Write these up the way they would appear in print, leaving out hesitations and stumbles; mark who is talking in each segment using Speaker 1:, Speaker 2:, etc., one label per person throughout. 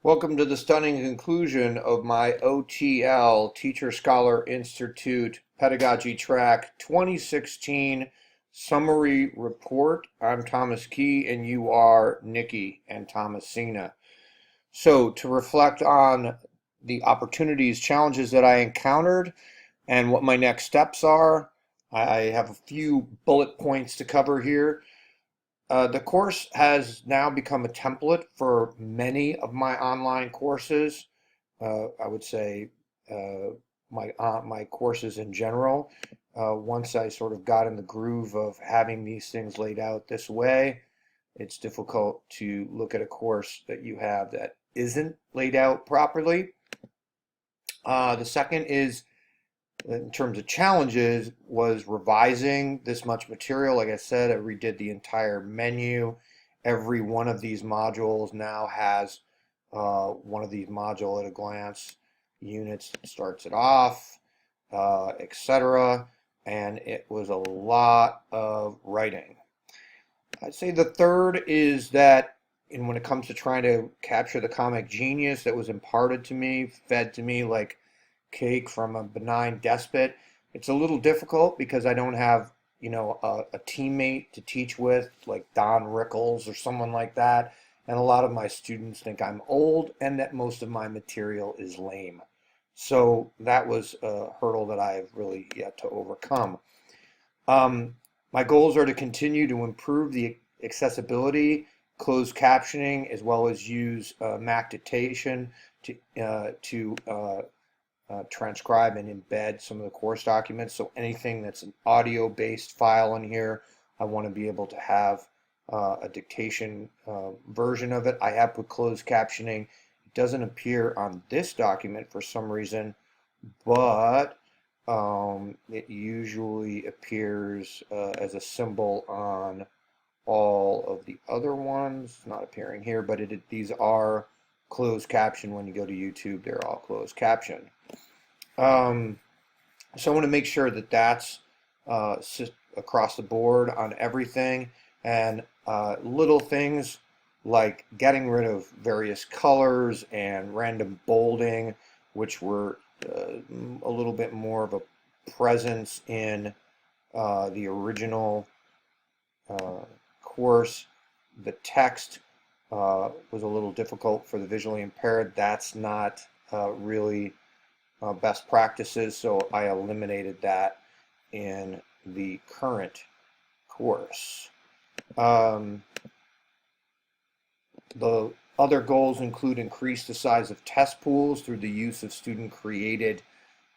Speaker 1: Welcome to the stunning conclusion of my OTL Teacher-Scholar Institute Pedagogy Track 2016 Summary Report. I'm Thomas Key and you are Nikki and Thomasina. So to reflect on the opportunities, challenges that I encountered and what my next steps are, I have a few bullet points to cover here. The course has now become a template for many of my online courses. I would say my courses in general. Once I sort of got in the groove of having these things laid out this way, it's difficult to look at a course that you have that isn't laid out properly. The second is, in terms of challenges, was revising this much material. Like I said, I redid the entire menu. Every one of these modules now has one of these module at a glance units that starts it off, etc. And it was a lot of writing. I'd say the third is that when it comes to trying to capture the comic genius that was imparted to me, fed to me like cake from a benign despot, it's a little difficult because I don't have, a teammate to teach with like Don Rickles or someone like that. And a lot of my students think I'm old and that most of my material is lame. So that was a hurdle that I've really yet to overcome. My goals are to continue to improve the accessibility, closed captioning, as well as use Mac dictation to transcribe and embed some of the course documents. So anything that's an audio-based file in here, I want to be able to have a dictation version of it. I have put closed captioning. It doesn't appear on this document for some reason, but it usually appears as a symbol on all of the other ones. Not appearing here, but these are closed caption. When you go to YouTube, they're all closed caption. So I want to make sure that that's across the board on everything, and little things like getting rid of various colors and random bolding, which were a little bit more of a presence in the original course. The text was a little difficult for the visually impaired. That's not really best practices, so I eliminated that in the current course. The other goals include increase the size of test pools through the use of student-created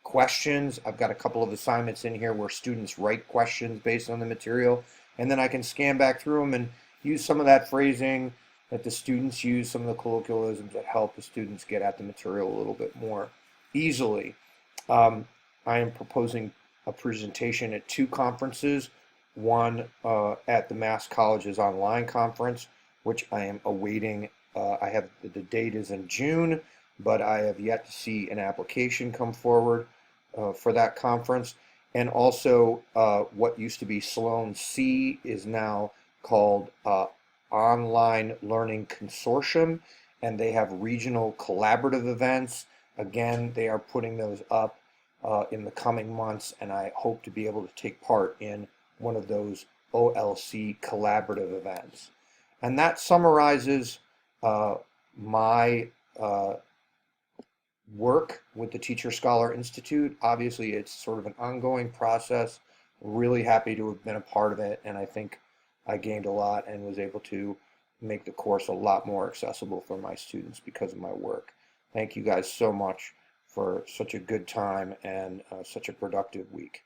Speaker 1: questions. I've got a couple of assignments in here where students write questions based on the material, and then I can scan back through them and use some of that phrasing that the students use, some of the colloquialisms that help the students get at the material a little bit more easily. I am proposing a presentation at two conferences, one at the Mass Colleges Online Conference, which I am awaiting. I have the date is in June, but I have yet to see an application come forward for that conference. And also what used to be Sloan C is now called Online Learning Consortium, and they have regional collaborative events. Again, they are putting those up in the coming months, and I hope to be able to take part in one of those OLC collaborative events. And that summarizes my work with the Teacher-Scholar Institute. Obviously, it's sort of an ongoing process. Really happy to have been a part of it, and I think I gained a lot and was able to make the course a lot more accessible for my students because of my work. Thank you guys so much for such a good time and such a productive week.